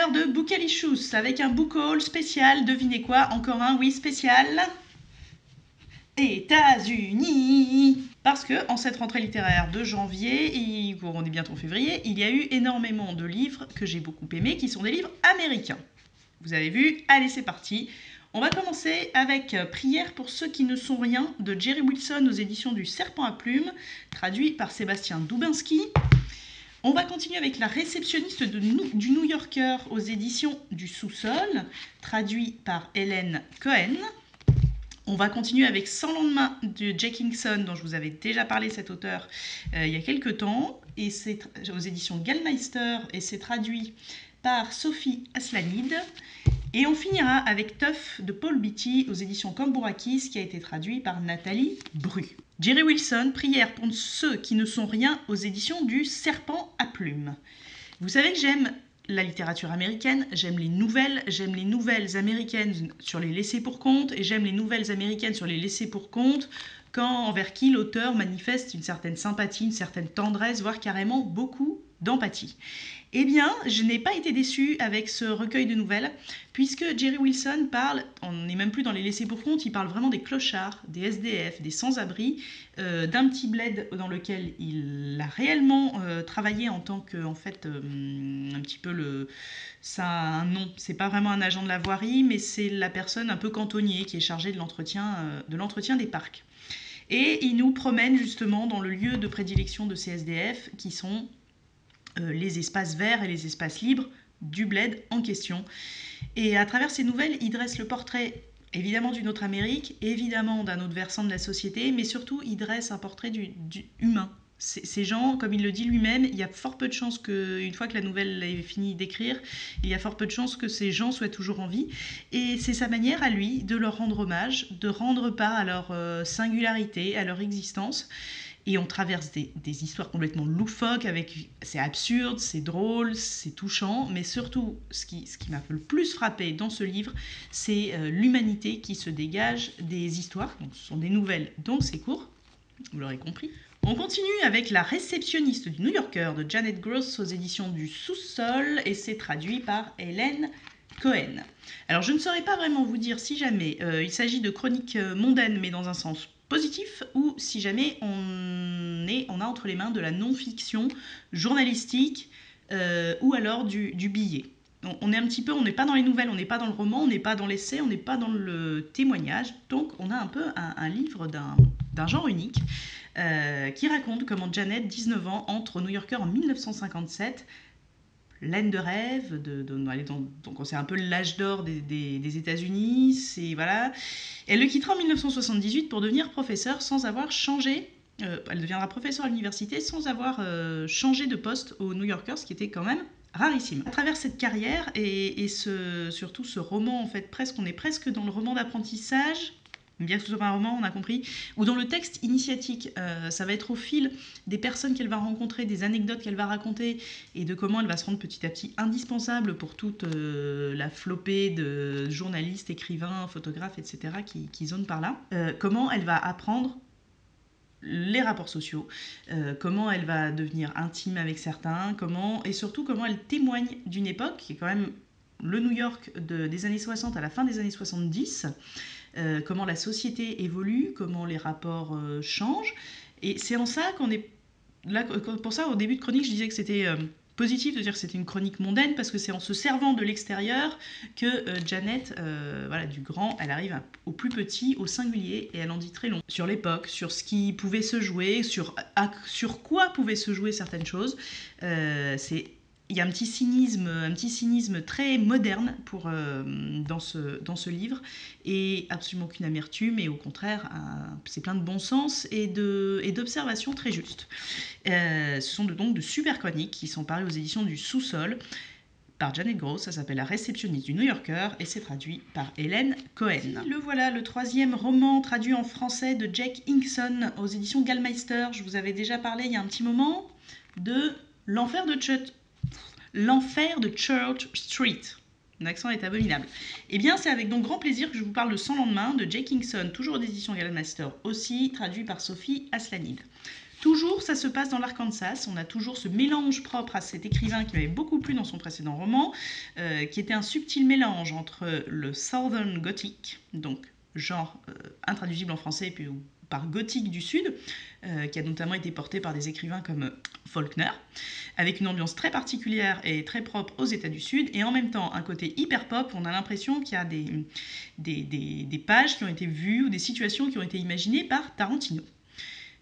l'heure de Bookalicious avec un book haul spécial. Devinez quoi? Encore un, oui, spécial. États-Unis. Parce que en cette rentrée littéraire de janvier, et on est bientôt en février, il y a eu énormément de livres que j'ai beaucoup aimés, qui sont des livres américains. Vous avez vu? Allez, c'est parti. On va commencer avec Prière pour ceux qui ne sont rien de Jerry Wilson aux éditions du Serpent à Plumes, traduit par Sébastien Dubinski. On va continuer avec La réceptionniste du New Yorker aux éditions du Sous-sol, traduit par Hélène Cohen. On va continuer avec Sans lendemain de Jake Hinkson, dont je vous avais déjà parlé, cet auteur, il y a quelques temps, et c'est aux éditions Gallmeister, et c'est traduit par Sophie Aslanid. Et on finira avec Tough de Paul Beatty aux éditions Cambourakis, qui a été traduit par Nathalie Bru. Jerry Wilson, Prière pour ceux qui ne sont rien aux éditions du Serpent à Plumes. Vous savez que j'aime la littérature américaine, j'aime les nouvelles américaines sur les laissés pour compte, et j'aime les nouvelles américaines sur les laissés pour compte envers qui l'auteur manifeste une certaine sympathie, une certaine tendresse, voire carrément beaucoup d'empathie. Eh bien, je n'ai pas été déçue avec ce recueil de nouvelles, puisque Jerry Wilson parle, on n'est même plus dans les laissés pour compte, il parle vraiment des clochards, des SDF, des sans-abri, d'un petit bled dans lequel il a réellement travaillé en tant que, en fait, un petit peu ça a un nom, c'est pas vraiment un agent de la voirie, mais c'est la personne un peu cantonnier qui est chargée de l'entretien des parcs. Et il nous promène justement dans le lieu de prédilection de ces SDF, qui sont les espaces verts et les espaces libres du bled en question. Et à travers ces nouvelles, il dresse le portrait évidemment d'une autre Amérique, évidemment d'un autre versant de la société, mais surtout il dresse un portrait du humain. Ces gens, comme il le dit lui-même, il y a fort peu de chances qu'une fois que la nouvelle est finie d'écrire, il y a fort peu de chances que ces gens soient toujours en vie. Et c'est sa manière à lui de leur rendre hommage, de rendre part à leur singularité, à leur existence. Et on traverse des histoires complètement loufoques, c'est absurde, c'est drôle, c'est touchant, mais surtout, ce qui m'a le plus frappé dans ce livre, c'est l'humanité qui se dégage des histoires. Donc, ce sont des nouvelles, donc c'est court, vous l'aurez compris. On continue avec La réceptionniste du New Yorker de Janet Gross aux éditions du Sous-sol, et c'est traduit par Hélène Cohen. Alors, je ne saurais pas vraiment vous dire si jamais il s'agit de chroniques mondaines, mais dans un sens positif, ou si jamais on a entre les mains de la non-fiction journalistique ou alors du billet. On est un petit peu, on n'est pas dans les nouvelles, on n'est pas dans le roman, on n'est pas dans l'essai, on n'est pas dans le témoignage, donc on a un peu un livre d'un genre unique qui raconte comment Janet, 19 ans, entre au New Yorker en 1957, pleine de rêves, donc c'est un peu l'âge d'or des États-Unis, voilà. Elle le quittera en 1978 pour devenir professeure sans avoir changé. Elle deviendra professeure à l'université sans avoir changé de poste au New Yorker, ce qui était quand même rarissime. À travers cette carrière et surtout ce roman, en fait, on est presque dans le roman d'apprentissage. Bien que ce soit un roman, on a compris, ou dans le texte initiatique, ça va être au fil des personnes qu'elle va rencontrer, des anecdotes qu'elle va raconter, et de comment elle va se rendre petit à petit indispensable pour toute la flopée de journalistes, écrivains, photographes, etc. qui zonent par là. Comment elle va apprendre les rapports sociaux, comment elle va devenir intime avec certains, et surtout comment elle témoigne d'une époque qui est quand même le New York des années 60 à la fin des années 70, comment la société évolue, comment les rapports changent. Et c'est en ça qu'on est là. Pour ça, au début de chronique, je disais que c'était positif de dire que c'était une chronique mondaine, parce que c'est en se servant de l'extérieur que Janet, du grand, elle arrive au plus petit, au singulier, et elle en dit très long sur l'époque, sur ce qui pouvait se jouer, sur quoi pouvaient se jouer certaines choses. Il y a un petit cynisme très moderne dans ce livre, et absolument aucune amertume, et au contraire, c'est plein de bon sens et d'observations très justes. Ce sont donc de super chroniques qui sont parues aux éditions du Sous-sol par Janet Gross. Ça s'appelle La réceptionniste du New Yorker, et c'est traduit par Hélène Cohen. Le voilà, le troisième roman traduit en français de Jake Hinkson aux éditions Gallmeister. Je vous avais déjà parlé il y a un petit moment de L'enfer de Church Street. Mon accent est abominable. Eh bien, c'est avec donc grand plaisir que je vous parle de Sans lendemain, de Jake Kingston, toujours aux éditions Gallmeister, aussi traduit par Sophie Aslanid. Toujours, ça se passe dans l'Arkansas. On a toujours ce mélange propre à cet écrivain qui m'avait beaucoup plu dans son précédent roman, qui était un subtil mélange entre le Southern Gothic, donc genre intraduisible en français, puis par gothique du Sud, qui a notamment été porté par des écrivains comme Faulkner, avec une ambiance très particulière et très propre aux États du Sud, et en même temps un côté hyper pop. On a l'impression qu'il y a des pages qui ont été vues ou des situations qui ont été imaginées par Tarantino.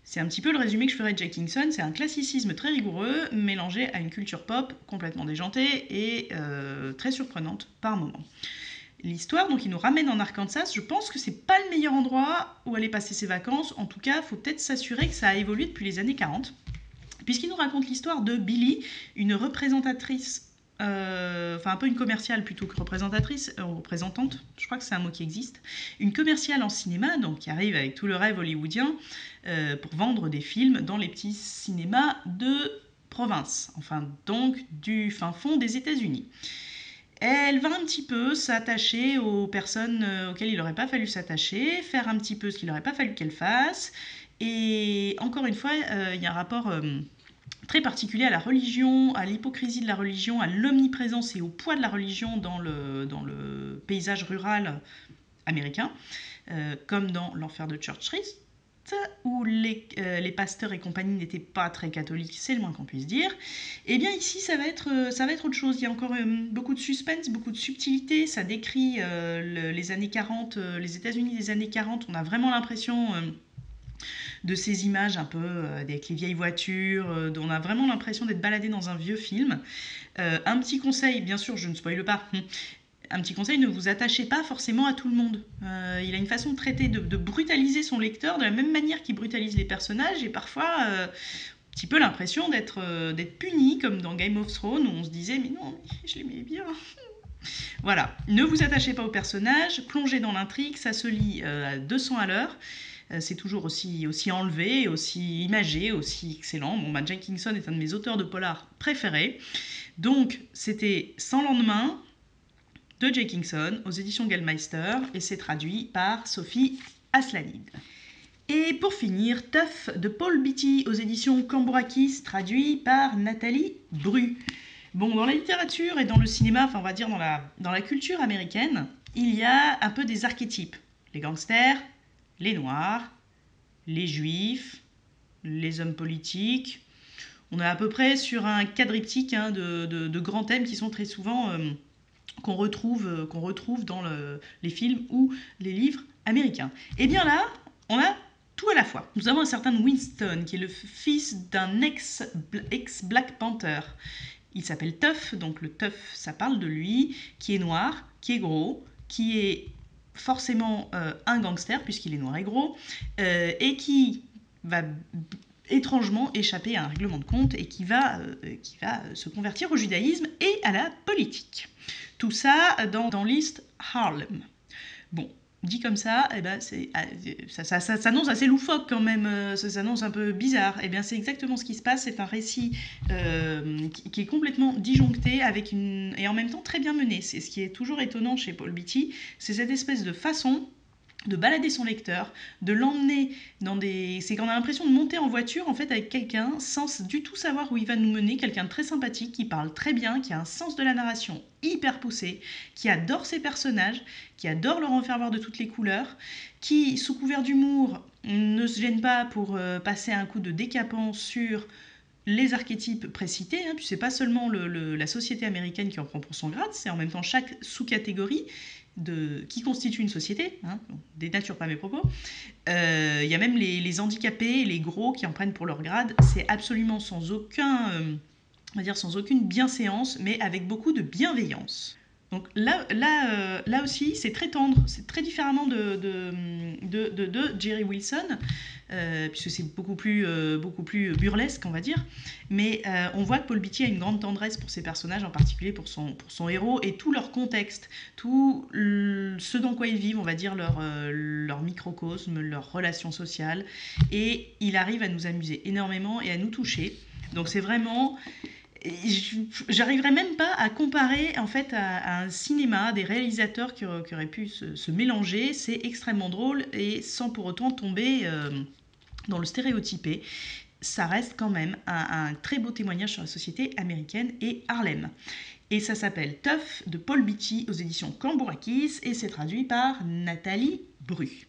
C'est un petit peu le résumé que je ferais de Jake Kingston. C'est un classicisme très rigoureux, mélangé à une culture pop complètement déjantée et très surprenante par moments. L'histoire, donc, il nous ramène en Arkansas. Je pense que c'est pas le meilleur endroit où aller passer ses vacances. En tout cas, il faut peut-être s'assurer que ça a évolué depuis les années 40. Puisqu'il nous raconte l'histoire de Billy, une représentatrice, un peu une commerciale plutôt que représentatrice, représentante, je crois que c'est un mot qui existe, une commerciale en cinéma, donc qui arrive avec tout le rêve hollywoodien pour vendre des films dans les petits cinémas de province, enfin donc du fin fond des États-Unis. Elle va un petit peu s'attacher aux personnes auxquelles il n'aurait pas fallu s'attacher, faire un petit peu ce qu'il n'aurait pas fallu qu'elle fasse. Et encore une fois, il y a un rapport très particulier à la religion, à l'hypocrisie de la religion, à l'omniprésence et au poids de la religion dans le paysage rural américain, comme dans L'Enfer de Church Street, où les pasteurs et compagnie n'étaient pas très catholiques, c'est le moins qu'on puisse dire. Et bien ici, ça va être autre chose. Il y a encore beaucoup de suspense, beaucoup de subtilité. Ça décrit les années 40, les États-Unis des années 40. On a vraiment l'impression de ces images un peu avec les vieilles voitures. On a vraiment l'impression d'être baladé dans un vieux film. Un petit conseil, bien sûr, je ne spoile pas. Un petit conseil, ne vous attachez pas forcément à tout le monde. Il a une façon de traiter, de brutaliser son lecteur de la même manière qu'il brutalise les personnages, et parfois un petit peu l'impression d'être puni, comme dans Game of Thrones, où on se disait « mais non, je l'aimais bien ». Voilà, ne vous attachez pas aux personnages, plongez dans l'intrigue, ça se lit à 200 à l'heure. C'est toujours aussi enlevé, aussi imagé, aussi excellent. Bon, Jake Kingston est un de mes auteurs de polar préférés. Donc, c'était Sans lendemain, de Jake Kingston aux éditions Gallmeister, et c'est traduit par Sophie Aslanid. Et pour finir, Tough de Paul Beatty aux éditions Cambourakis, traduit par Nathalie Bru. Bon, dans la littérature et dans le cinéma, enfin on va dire dans la culture américaine, il y a un peu des archétypes. Les gangsters, les noirs, les juifs, les hommes politiques. On est à peu près sur un quadriptyque de grands thèmes qui sont très souvent qu'on retrouve dans les films ou les livres américains. Et bien là, on a tout à la fois. Nous avons un certain Winston, qui est le fils d'un ex-Black Panther. Il s'appelle Tough, donc le Tough, ça parle de lui, qui est noir, qui est gros, qui est forcément un gangster, puisqu'il est noir et gros, et qui va étrangement échapper à un règlement de compte et qui va se convertir au judaïsme et à la politique. Tout ça dans l'East Harlem. Bon, dit comme ça, eh ben ça s'annonce assez loufoque quand même, ça s'annonce un peu bizarre. Eh bien, c'est exactement ce qui se passe. C'est un récit qui est complètement disjoncté et en même temps très bien mené. C'est ce qui est toujours étonnant chez Paul Beatty, c'est cette espèce de façon de balader son lecteur, de l'emmener dans c'est qu'on a l'impression de monter en voiture en fait avec quelqu'un sans du tout savoir où il va nous mener, quelqu'un de très sympathique, qui parle très bien, qui a un sens de la narration hyper poussé, qui adore ses personnages, qui adore leur en faire voir de toutes les couleurs, qui, sous couvert d'humour, ne se gêne pas pour passer un coup de décapant sur les archétypes précités, puis c'est pas seulement la société américaine qui en prend pour son grade, c'est en même temps chaque sous-catégorie qui constitue une société, dénature pas mes propos. Il y a même les handicapés, les gros qui en prennent pour leur grade. C'est absolument sans aucune bienséance, mais avec beaucoup de bienveillance. Donc là aussi, c'est très tendre, c'est très différemment de Jerry Wilson, puisque c'est beaucoup plus burlesque, on va dire. Mais on voit que Paul Beatty a une grande tendresse pour ses personnages, en particulier pour son héros, et tout leur contexte, tout ce dans quoi ils vivent, on va dire, leur microcosme, leurs relations sociales. Et il arrive à nous amuser énormément et à nous toucher. Donc c'est vraiment... J'arriverai même pas à comparer en fait à un cinéma, des réalisateurs qui auraient pu se mélanger. C'est extrêmement drôle et sans pour autant tomber dans le stéréotypé. Ça reste quand même un très beau témoignage sur la société américaine et Harlem. Et ça s'appelle Tough de Paul Beatty aux éditions Cambourakis et c'est traduit par Nathalie Bru.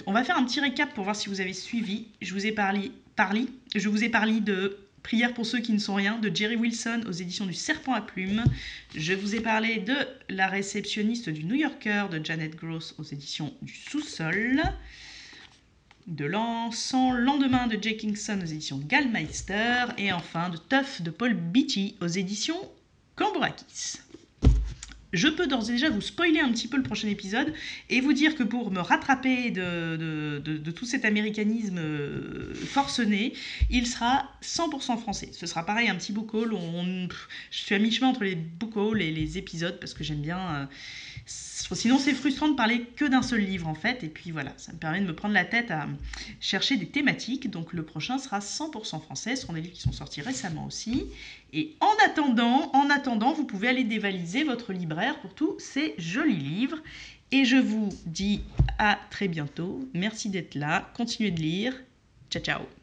On va faire un petit récap pour voir si vous avez suivi. Je vous ai parlé de Prière pour ceux qui ne sont rien de Jerry Wilson aux éditions du Serpent à Plumes. Je vous ai parlé de La réceptionniste du New Yorker de Janet Gross aux éditions du Sous-sol. De Sans lendemain de Jay Kingston aux éditions Gallmeister. Et enfin de Tough de Paul Beatty aux éditions Cambourakis. Je peux d'ores et déjà vous spoiler un petit peu le prochain épisode et vous dire que pour me rattraper de tout cet américanisme forcené, il sera 100% français. Ce sera pareil, un petit book haul. Je suis à mi-chemin entre les book hauls et les épisodes parce que j'aime bien... sinon c'est frustrant de parler que d'un seul livre en fait. Et puis voilà, ça me permet de me prendre la tête à chercher des thématiques. Donc le prochain sera 100% français. Ce seront des livres qui sont sortis récemment aussi. Et en attendant, vous pouvez aller dévaliser votre libraire pour tous ces jolis livres. Et je vous dis à très bientôt. Merci d'être là. Continuez de lire. Ciao, ciao.